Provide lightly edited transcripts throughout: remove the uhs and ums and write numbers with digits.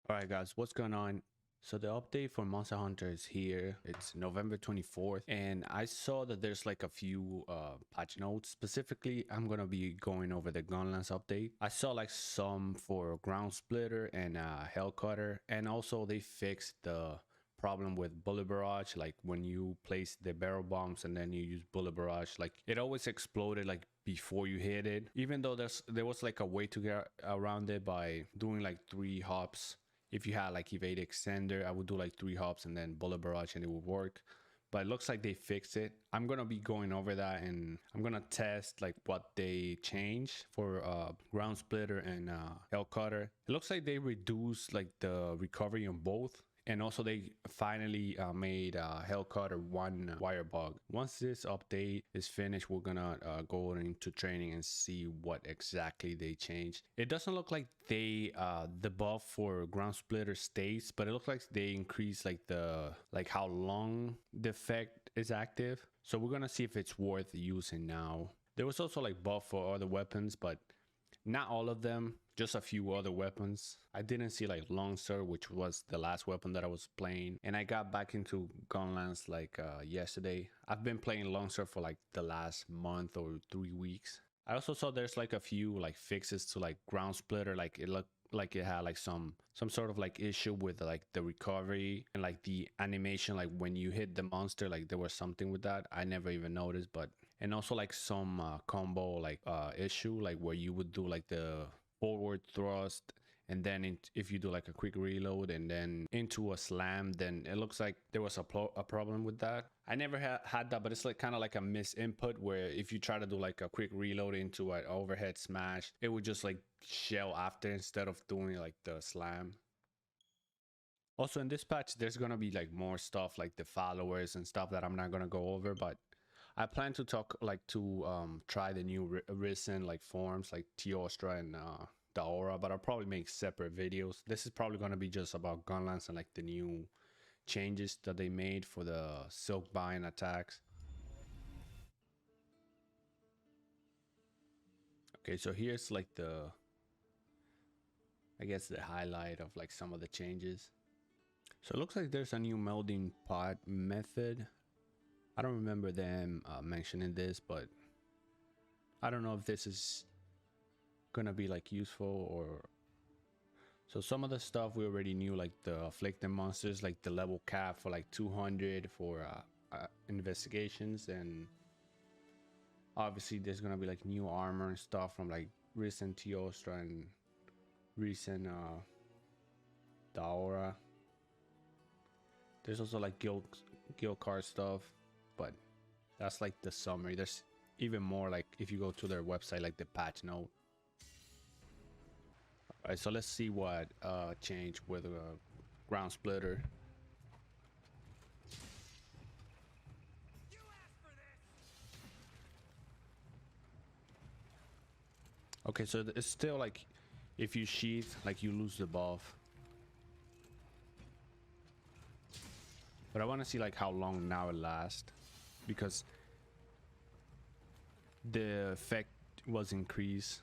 Alright guys, what's going on? So the update for Monster Hunter is here. It's November 24th and I saw that there's like a few patch notes. Specifically, I'm gonna be going over the Gunlance update. I saw like some for Ground Splitter and Hell Cutter, and also they fixed the problem with Bullet Barrage. Like when you place the barrel bombs and then you use Bullet Barrage, like it always exploded like before you hit it, even though there was like a way to get around it by doing like 3 hops. If you had like evade extender, I would do like 3 hops and then Bullet Barrage and it would work. But it looks like they fixed it. I'm gonna be going over that and I'm gonna test like what they changed for Ground Splitter and Hell Cutter. It looks like they reduced like the recovery on both, and also they finally made Hell Cutter 1 wire bug. Once this update is finished, we're gonna go into training and see what exactly they changed. It doesn't look like they the buff for Ground Splitter stays, but it looks like they increased like the how long the effect is active. So we're gonna see if it's worth using now. There was also like buff for other weapons, but not all of them, just a few other weapons. I didn't see like Longsword, which was the last weapon that I was playing, and I got back into Gunlance like yesterday. I've been playing Longsword for like the last month or 3 weeks. I also saw there's like a few like fixes to like Ground Splitter. Like it looked like it had like some sort of like issue with like the recovery and like the animation, like when you hit the monster, like there was something with that. I never even noticed. But and also like some combo like issue, like where you would do like the forward thrust, and then if you do like a quick reload and then into a slam, then it looks like there was a problem with that. I never had that, but it's like kind of like a misinput where if you try to do like a quick reload into an overhead smash, it would just like shell after instead of doing like the slam. Also in this patch, there's gonna be like more stuff like the followers and stuff that I'm not gonna go over, but I plan to talk like to try the new recent like forms like Teostra and the Aura, but I'll probably make separate videos. This is probably gonna be just about Gunlance and like the new changes that they made for the silk bind attacks. Okay, so here's like I guess the highlight of like some of the changes. So it looks like there's a new melding pot method. I don't remember them mentioning this, but I don't know if this is gonna be like useful or... So some of the stuff we already knew, like the afflicted monsters, like the level cap for like 200 for investigations, and obviously there's gonna be like new armor and stuff from like recent Teostra and recent Daora. There's also like guild card stuff, but that's like the summary. There's even more like if you go to their website, like the patch note. All right, so let's see what changed with Ground Splitter. Okay, so it's still like if you sheath, like you lose the buff. But I want to see like how long now it lasts, because the effect was increased.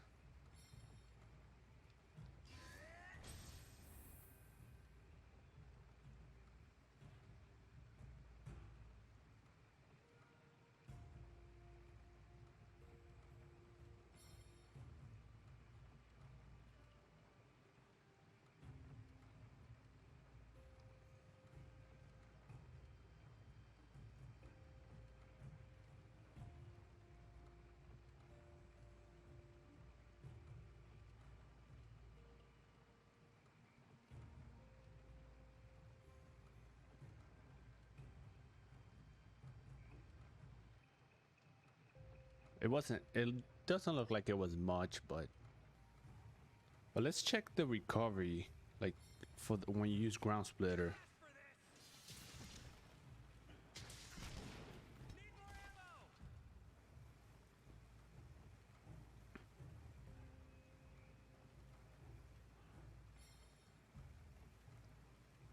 It doesn't look like it was much, but let's check the recovery, like for when you use Ground Splitter.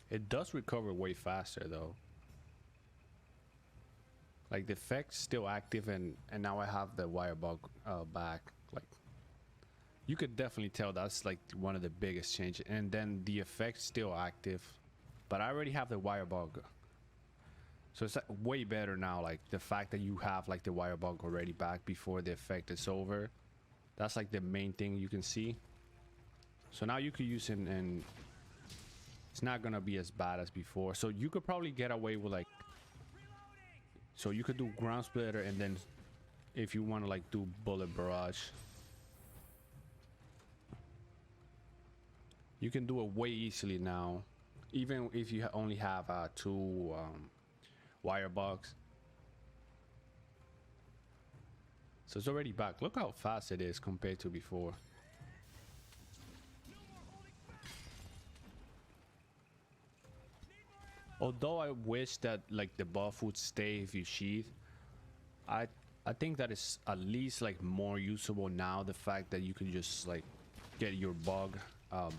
It does recover way faster though. Like the effect's still active, and now I have the wire bug back. Like You could definitely tell that's like one of the biggest changes. And then the effect's still active, but I already have the wire bug, so it's like way better now. Like the fact that you have like the wire bug already back before the effect is over, that's like the main thing you can see. So now you could use it and it's not gonna be as bad as before. So you could probably get away with like, so you could do ground splitter, and then if you want to like do bullet barrage, you can do it way easily now, even if you only have two wire bugs. So it's already back. Look how fast it is compared to before. Although I wish that like the buff would stay if you sheath, I think that is at least like more usable now, the fact that you can just like get your bug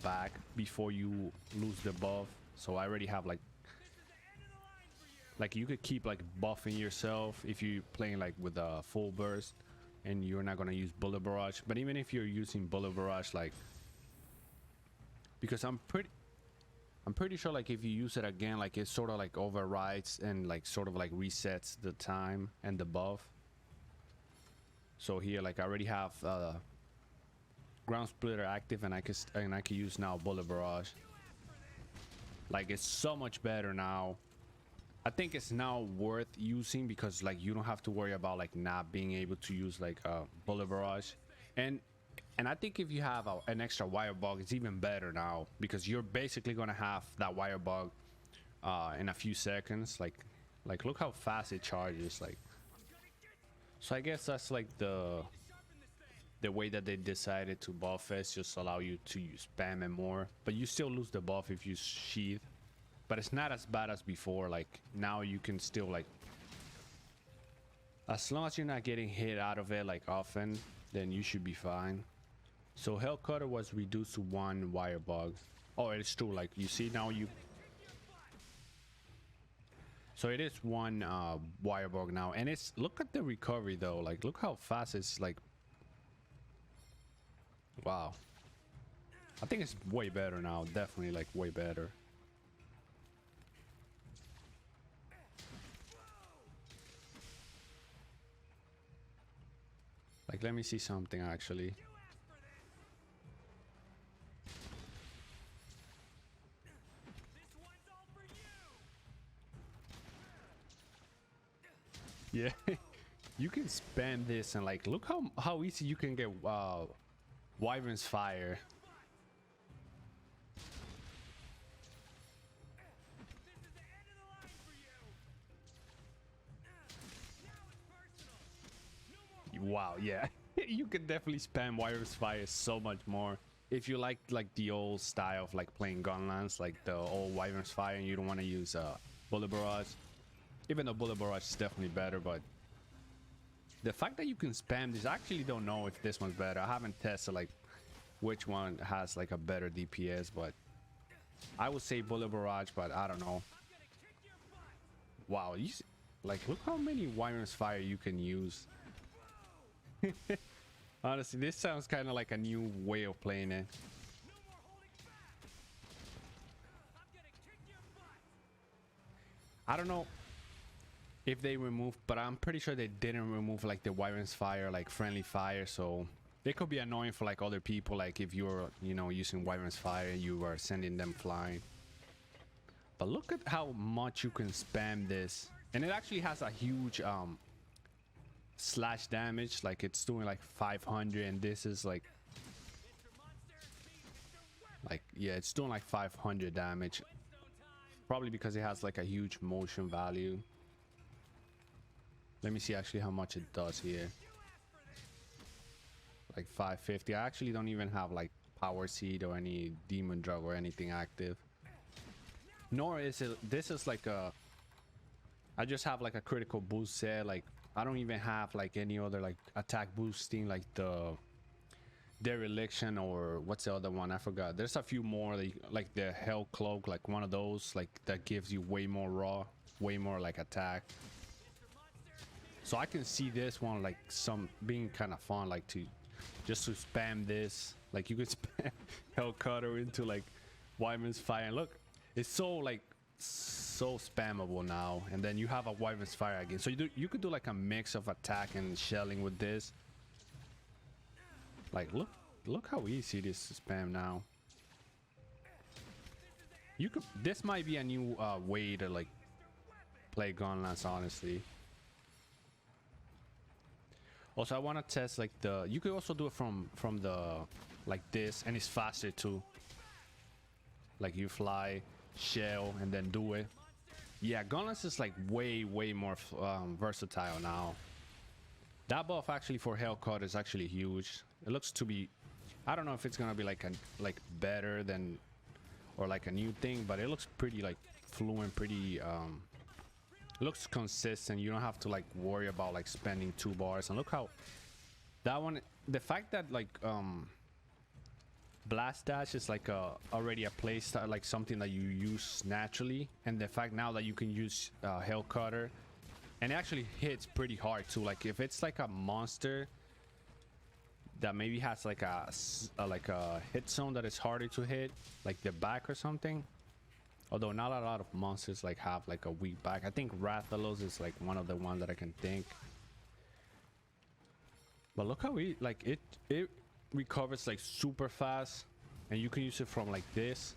back before you lose the buff. So I already have like you could keep like buffing yourself if you're playing like with a full burst and you're not gonna use bullet barrage. But even if you're using bullet barrage, like, because I'm pretty sure like if you use it again, like it sort of like overrides and like sort of like resets the time and the buff. So here, like I already have ground splitter active, and I can use now bullet barrage. Like it's so much better now. I think it's now worth using because like you don't have to worry about like not being able to use like bullet barrage, and I think if you have an extra wire bug, it's even better now, because you're basically gonna have that wire bug in a few seconds. Like look how fast it charges. Like, so I guess that's like the way that they decided to buff it, just allow you to spam it more, but you still lose the buff if you sheath. But it's not as bad as before. Like now you can still like, as long as you're not getting hit out of it like often, then you should be fine. So Hell Cutter was reduced to 1 wire bug. Oh, it's true. Like you see now you. So it is 1 wire bug now, and it's, look at the recovery though. Like look how fast it's like. Wow. I think it's way better now. Definitely like way better. Like let me see something actually. Yeah, you can spam this and like look how easy you can get Wyvern's Fire. Wow, yeah. You can definitely spam Wyvern's Fire so much more if you like the old style of like playing Gunlance, like the old Wyvern's Fire, and you don't want to use Bullet Barrage. Even though Bullet Barrage is definitely better, but the fact that you can spam this, I actually don't know if this one's better. I haven't tested like which one has like a better DPS, but I would say Bullet Barrage, but I don't know. Wow, like look how many Wyvern's Fire you can use. Honestly, this sounds kind of like a new way of playing it. I don't know if they removed, but I'm pretty sure they didn't remove like the Wyvern's Fire, like friendly fire, so they could be annoying for like other people, like if you're, you know, using Wyvern's Fire, you are sending them flying. But look at how much you can spam this, and it actually has a huge slash damage. Like it's doing like 500, and this is like yeah, it's doing like 500 damage, probably because it has like a huge motion value. Let me see actually how much it does here. Like 550. I actually don't even have like Power Seed or any Demon Drug or anything active. Nor is it, this is like a, I just have like a critical boost set. Like I don't even have like any other like attack boosting, like the Dereliction, or what's the other one, I forgot. There's a few more, like the Hell Cloak, like one of those, like that gives you way more raw, way more like attack. So I can see this one like some being kind of fun, like to just to spam this Like you could spam Hell Cutter into like Wyvern's Fire, and look, it's so like so spammable now. And then you have a Wyvern's Fire again, so you could do like a mix of attack and shelling with this. Like look how easy it is to spam now. You could, this might be a new way to like play Gunlance, honestly. Also, I want to test like the, you could also do it from the like this, and it's faster too. Like you fly, shell, and then do it. Yeah, Gunlance is like way more versatile now. That buff actually for Hellcut is actually huge. It looks to be, I don't know if it's gonna be like better than, or like a new thing, but it looks pretty like fluent, pretty looks consistent. You don't have to like worry about like spending 2 bars. And look how that one, the fact that like Blast Dash is like already a playstyle, like something that you use naturally, and the fact now that you can use Hell Cutter, and it actually hits pretty hard too. Like if it's like a monster that maybe has like a hit zone that is harder to hit, like the back or something. Although not a lot of monsters like have like a weak back. I think Rathalos is like one of the ones that I can think. But look how we like it recovers like super fast, and you can use it from like this.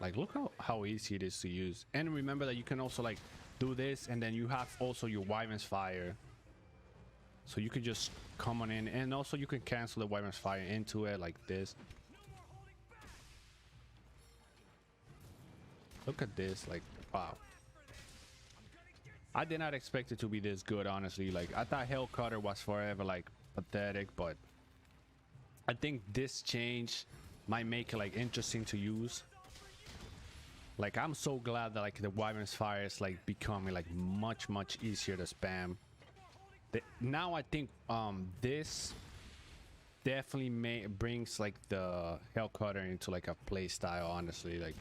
Like look how easy it is to use. And remember that you can also like do this, and then you have also your Wyvern's Fire. So you can just come on in, and also you can cancel the Wyvern's Fire into it like this. Look at this, like wow. I did not expect it to be this good, honestly. Like I thought Hell Cutter was forever like pathetic, but I think this change might make it like interesting to use. Like I'm so glad that like the Wyvern's Fire is like becoming like much easier to spam. Now I think this definitely brings like the Hell Cutter into like a play style, honestly. Like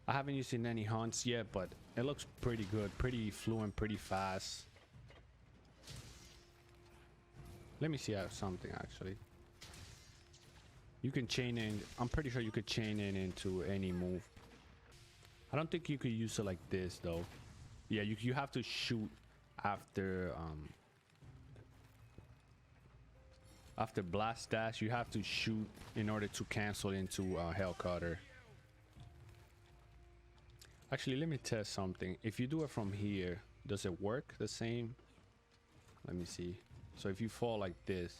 I haven't used it in any hunts yet, but it looks pretty good, pretty fluent, pretty fast. Let me see something actually. You can chain in, I'm pretty sure you could chain in into any move. I don't think you could use it like this though. Yeah, you have to shoot after Blast Dash. You have to shoot in order to cancel into Hell Cutter. Actually, let me test something. If you do it from here, does it work the same? Let me see. So if you fall like this,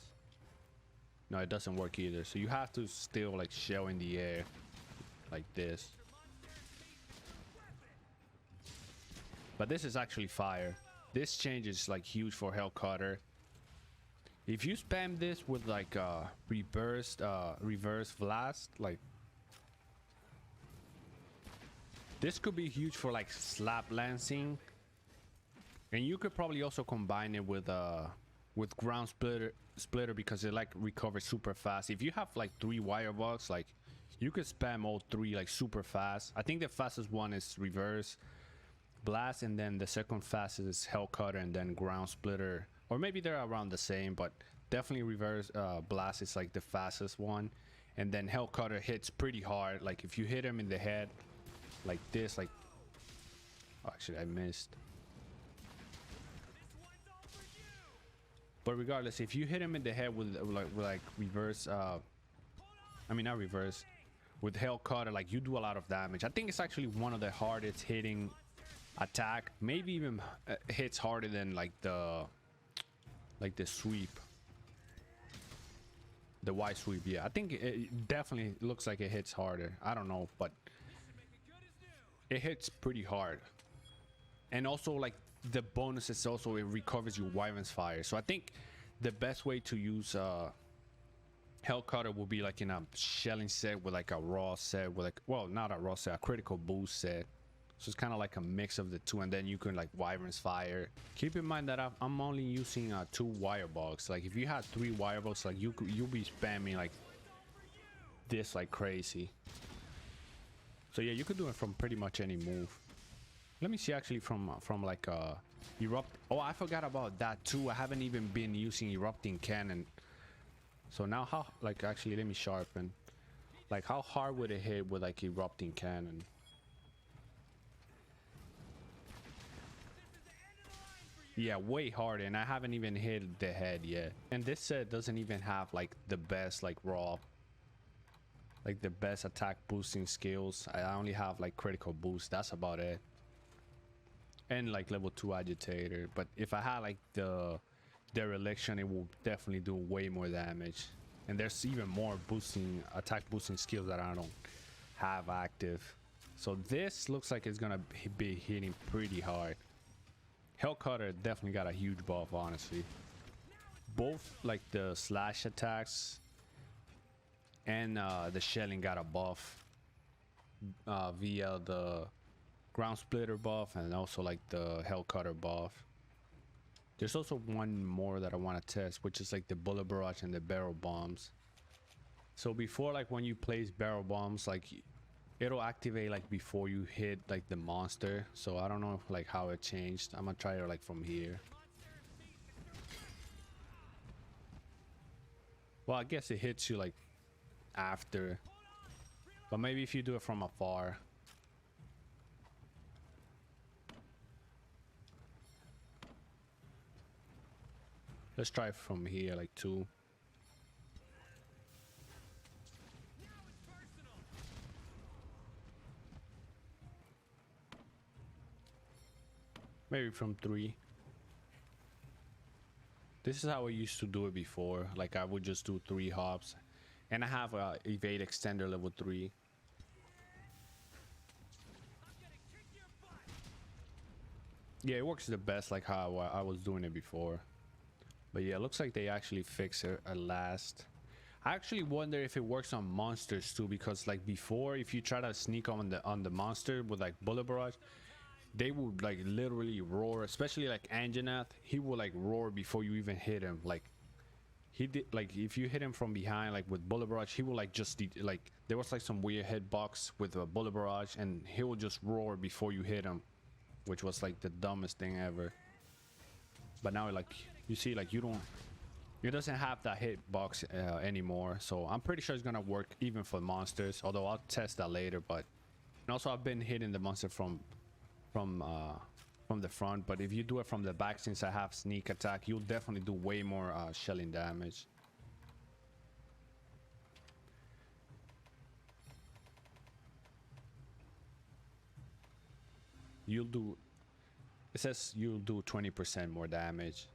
no, it doesn't work either. So you have to still like shell in the air like this. But this is actually fire. This change is like huge for Hell Cutter. If you spam this with like reverse blast, like this could be huge for like slap lancing, and you could probably also combine it with ground splitter because it like recovers super fast. If you have like 3 wire bugs, like you could spam all 3 like super fast. I think the fastest one is reverse blast, and then the second fastest is Hell Cutter, and then ground splitter, or maybe they're around the same, but definitely reverse blast is like the fastest one. And then Hell Cutter hits pretty hard. Like if you hit him in the head like this, like actually I missed, but regardless, if you hit him in the head with like reverse I mean not reverse, with Hell Cutter, like you do a lot of damage. I think it's actually one of the hardest hitting attack, maybe even hits harder than like the sweep, the Y sweep. Yeah, I think it definitely looks like it hits harder. I don't know, but it hits pretty hard. And also like the bonus is also it recovers your Wyvern's Fire. So I think the best way to use Hell Cutter will be like in a shelling set with like a raw set with like, well, not a raw set, a critical boost set. So it's kind of like a mix of the two, and then you can like Wyvern's Fire. Keep in mind that I'm only using 2 wire bugs. Like if you had 3 wire bugs, like you'll be spamming like this like crazy. So yeah, you could do it from pretty much any move. Let me see actually from like erupt. Oh, I forgot about that too. I haven't even been using erupting cannon. So now how, like, actually let me sharpen. Like how hard would it hit with like erupting cannon? Yeah, way harder, and I haven't even hit the head yet. And this set doesn't even have like the best like raw, like the best attack boosting skills. I only have like critical boost, that's about it, and like level 2 agitator. But if I had like the dereliction, it will definitely do way more damage, and there's even more boosting attack boosting skills that I don't have active. So this looks like it's gonna be hitting pretty hard. Hellcutter definitely got a huge buff, honestly. Both like the slash attacks and the shelling got a buff via the ground splitter buff and also like the Hellcutter buff. There's also one more that I want to test, which is like the Bullet Barrage and the barrel bombs. So before, like when you place barrel bombs, like it'll activate like before you hit like the monster. So I don't know if, like how it changed. I'm gonna try it like from here. Well, I guess it hits you like after, but maybe if you do it from afar. Let's try it from here, like 2. Maybe from 3. This is how I used to do it before. Like I would just do 3 hops, and I have a evade extender level 3. Yeah, it works the best like how I was doing it before. But yeah, it looks like they actually fix it at last. I actually wonder if it works on monsters too, because like before, if you try to sneak on the monster with like Bullet Barrage, they would like literally roar. Especially like Anjanath, he will like roar before you even hit him. Like he did, like if you hit him from behind like with Bullet Barrage, he will like just like there was like some weird hitbox with a Bullet Barrage, and he will just roar before you hit him, which was like the dumbest thing ever. But now like you see, like it doesn't have that hitbox anymore, so I'm pretty sure it's gonna work even for monsters, although I'll test that later. But and also I've been hitting the monster from the front, but if you do it from the back, since I have sneak attack, you'll definitely do way more shelling damage. You'll do, it says you'll do 20% more damage.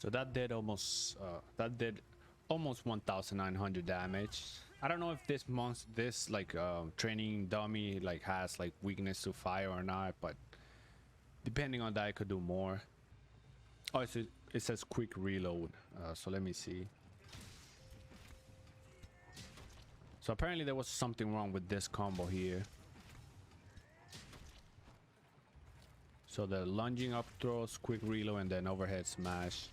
So that did almost 1900 damage. I don't know if this like training dummy like has like weakness to fire or not, but depending on that, it could do more. Oh, it says quick reload. So let me see. So apparently there was something wrong with this combo here. So the lunging up throws, quick reload, and then overhead smash.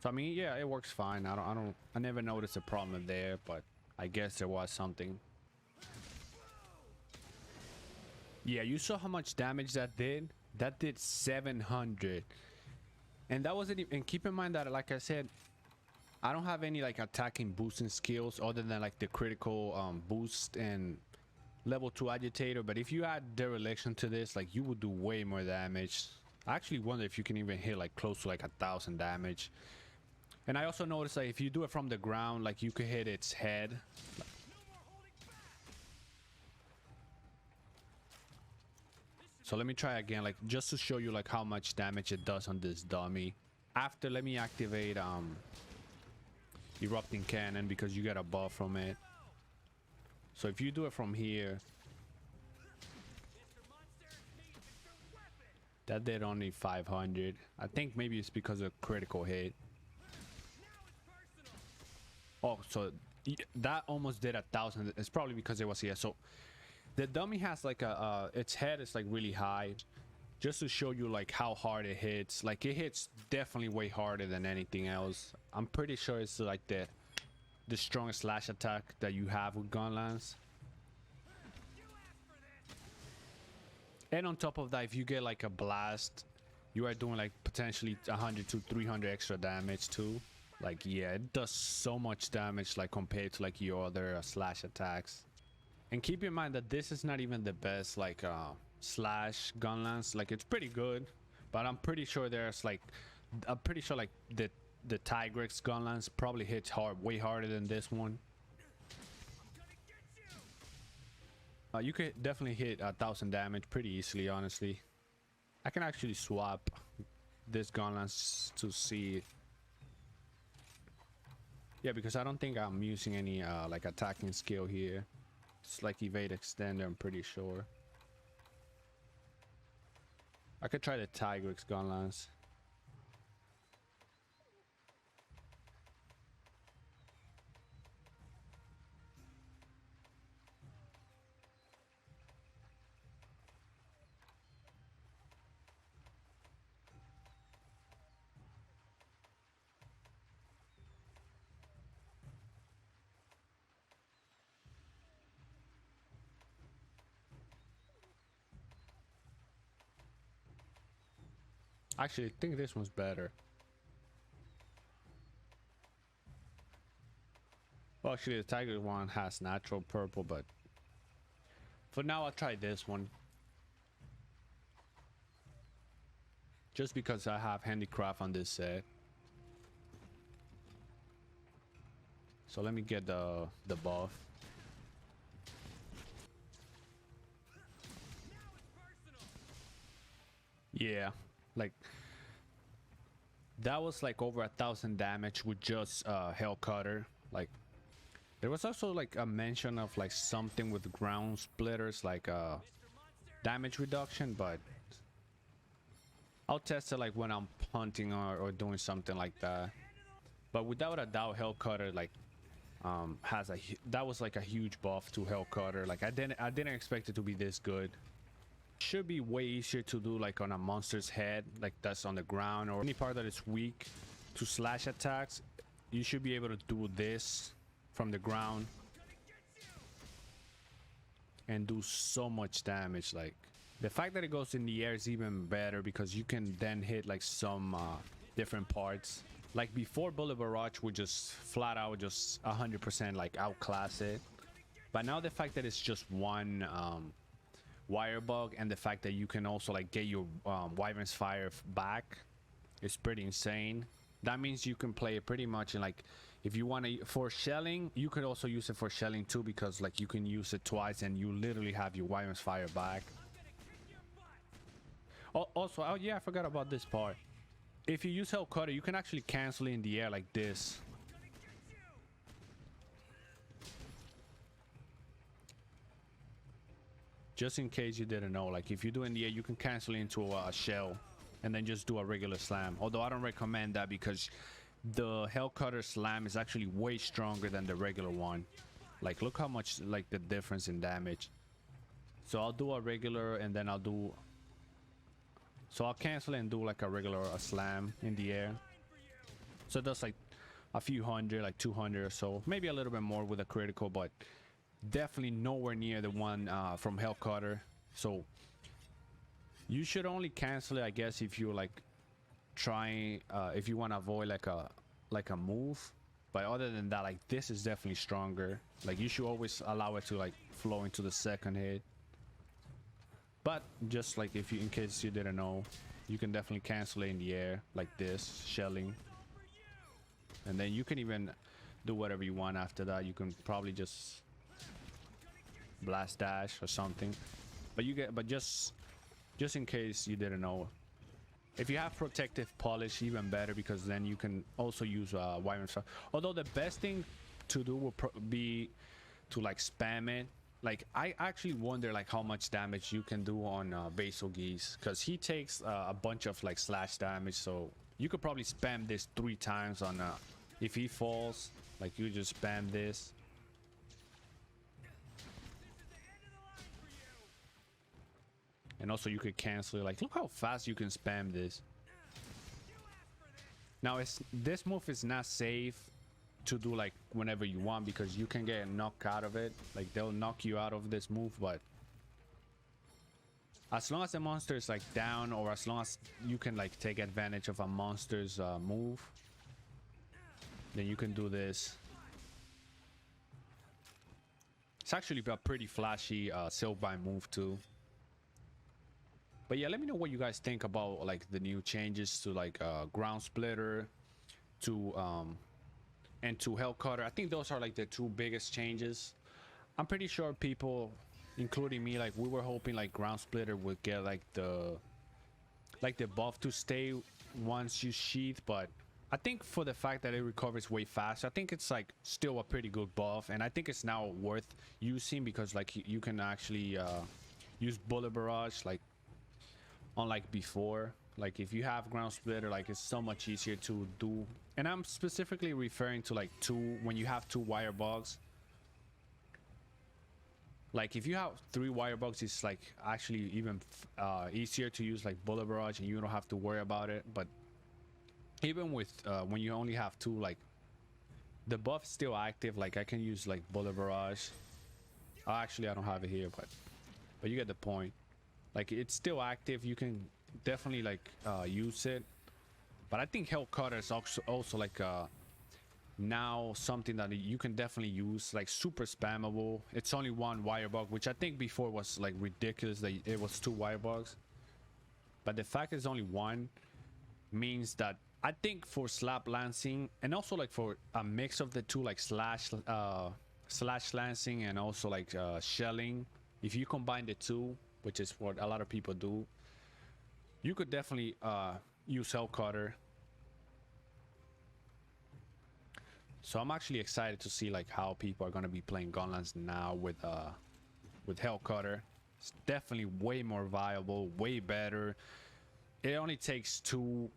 So I mean, yeah, it works fine. I never noticed a problem there, but I guess there was something. Yeah, you saw how much damage that did? That did 700. And that wasn't even, and keep in mind that, like I said, I don't have any like attacking boosting skills other than like the critical boost and level 2 agitator. But if you add dereliction to this, like you would do way more damage. I actually wonder if you can even hit like close to like 1000 damage. And I also noticed that if you do it from the ground, like you could hit its head. So let me try again, like just to show you like how much damage it does on this dummy. After, let me activate erupting cannon, because you get a buff from it. So if you do it from here, that did only 500. I think maybe it's because of critical hit. Oh, so that almost did 1000. It's probably because it was here. So the dummy has like its head is like really high, just to show you like how hard it hits. Like it hits definitely way harder than anything else. I'm pretty sure it's like the strongest slash attack that you have with Gunlance. And on top of that, if you get like a blast, you are doing like potentially 100 to 300 extra damage too. Like, yeah, it does so much damage like compared to like your other slash attacks. And keep in mind that this is not even the best like slash Gunlance. Like, it's pretty good, but I'm pretty sure there's like, I'm pretty sure like the Tigrex Gunlance probably hits hard, way harder than this one. You could definitely hit 1,000 damage pretty easily, honestly. I can actually swap this Gunlance to see. Yeah, because I don't think I'm using any like attacking skill here. It's like evade extender, I'm pretty sure. I could try the Tigrex Gunlance. Actually, I think this one's better. Well, actually, the Tiger one has natural purple, but for now, I'll try this one. Just because I have handicraft on this set. So let me get the buff. Yeah, like that was like over 1,000 damage with just Hell Cutter. Like, there was also like a mention of like something with ground splitters, like damage reduction, but I'll test it like when I'm hunting or doing something like that. But without a doubt, Hell Cutter like has that was like a huge buff to Hell Cutter. Like, I didn't expect it to be this good. Should be way easier to do like on a monster's head, like that's on the ground, or any part that is weak to slash attacks. You should be able to do this from the ground and do so much damage. Like, the fact that it goes in the air is even better because you can then hit like some different parts. Like before, Bullet Barrage would just flat out just 100% like outclass it, but now the fact that it's just one wire bug, and the fact that you can also like get your Wyvern's Fire back is pretty insane. That means you can play it pretty much in like, if you want to, for shelling, you could also use it for shelling too, because like you can use it twice and you literally have your Wyvern's Fire back. Also, oh yeah, I forgot about this part. If you use Hell Cutter, you can actually cancel it in the air like this. Just in case you didn't know, like if you do in the air, you can cancel it into a shell and then just do a regular slam. Although I don't recommend that because the Hell Cutter slam is actually way stronger than the regular one. Like, look how much like the difference in damage. So I'll do a regular and then I'll do, so I'll cancel it and do like a regular slam in the air. So that's like a few hundred, like 200 or so, maybe a little bit more with a critical, but definitely nowhere near the one from Hell Cutter. So you should only cancel it, I guess, if you're like trying, if you want to avoid like a move. But other than that, like, this is definitely stronger. Like, you should always allow it to like flow into the second hit. But just like, if you, in case you didn't know, you can definitely cancel it in the air like this, shelling, and then you can even do whatever you want after that. You can probably just blast dash or something, but you get, but just in case you didn't know, if you have protective polish, even better, because then you can also use Wyvern's Fire. Although the best thing to do would be to like spam it. Like, I actually wonder like how much damage you can do on Basil Geese, because he takes a bunch of like slash damage. So you could probably spam this 3 times on if he falls, like you just spam this. And also you could cancel it. Like, look how fast you can spam this. Now, this move is not safe to do like whenever you want, because you can get knocked out of it. Like, they'll knock you out of this move, but As long as the monster is like down, or as long as you can like take advantage of a monster's move, then you can do this. It's actually a pretty flashy Silvine move too. But yeah, let me know what you guys think about like the new changes to like Ground Splitter, to and to Hell Cutter. I think those are like the two biggest changes. I'm pretty sure people, including me, like we were hoping like Ground Splitter would get like the buff to stay once you sheath, but I think for the fact that it recovers way fast, I think it's like still a pretty good buff, and I think it's now worth using because like you can actually use Bullet Barrage like unlike before. Like if you have Ground Splitter, like it's so much easier to do, and I'm specifically referring to like when you have 2 wire bugs. Like if you have 3 wire bugs, it's like actually even easier to use like Bullet Barrage, and you don't have to worry about it. But even with when you only have 2, like the buff's still active. Like I can use like Bullet Barrage. Actually I don't have it here, but you get the point. Like it's still active, you can definitely like use it. But I think Hell Cutter is also like now something that you can definitely use, like super spammable. It's only 1 wire bug, which I think before was like ridiculous that it was 2 wire bugs, but the fact it's only 1 means that I think for slap lancing, and also like for a mix of the two, like slash lancing and also like shelling, if you combine the two, which is what a lot of people do, you could definitely use Hell Cutter. So I'm actually excited to see like how people are going to be playing Gunlance now with Hell Cutter. It's definitely way more viable, way better. It only takes two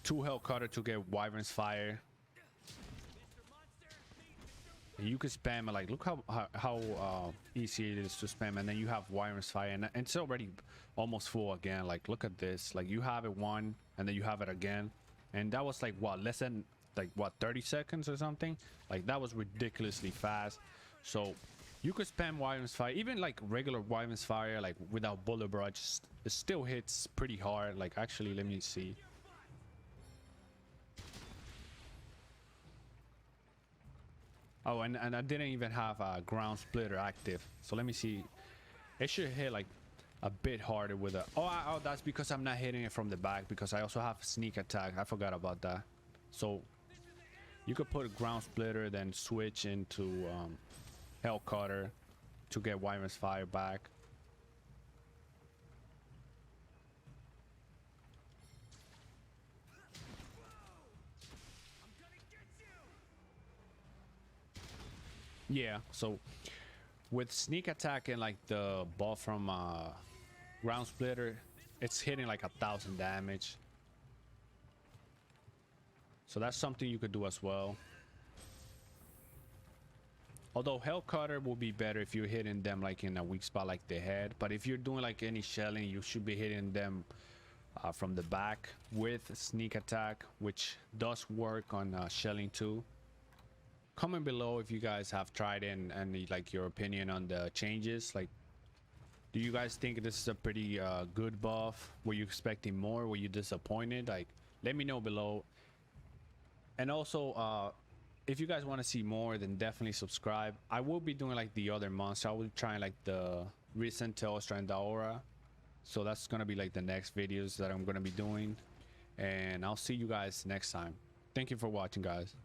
Hell Cutter to get Wyvern's Fire. And you can spam it, like look how easy it is to spam, and then you have Wyvern's Fire, and it's already almost full again. Like look at this, like you have it 1 and then you have it again, and that was like what, less than like what, 30 seconds or something. Like that was ridiculously fast. So you could spam Wyvern's Fire, even like regular Wyvern's Fire, like without Bullet Barrage, it still hits pretty hard. Like actually, let me see. Oh, and I didn't even have a Ground Splitter active, so let me see. It should hit like a bit harder with a oh, that's because I'm not hitting it from the back, because I also have sneak attack. I forgot about that. So you could put a Ground Splitter, then switch into Hell Cutter to get Wyvern's Fire back. Yeah, so with sneak attack and like the buff from Ground Splitter, it's hitting like 1,000 damage. So that's something you could do as well. Although Hell Cutter will be better if you're hitting them like in a weak spot like the head, but if you're doing like any shelling, you should be hitting them from the back with sneak attack, which does work on shelling too. Comment below if you guys have tried it, and like your opinion on the changes. Like, do you guys think this is a pretty good buff? Were you expecting more? Were you disappointed? Like, let me know below. And also if you guys want to see more, then definitely subscribe. I will be doing like the other monster. I will try like the recent Teostra and Daora, so that's gonna be like the next videos that I'm gonna be doing, and I'll see you guys next time. Thank you for watching, guys.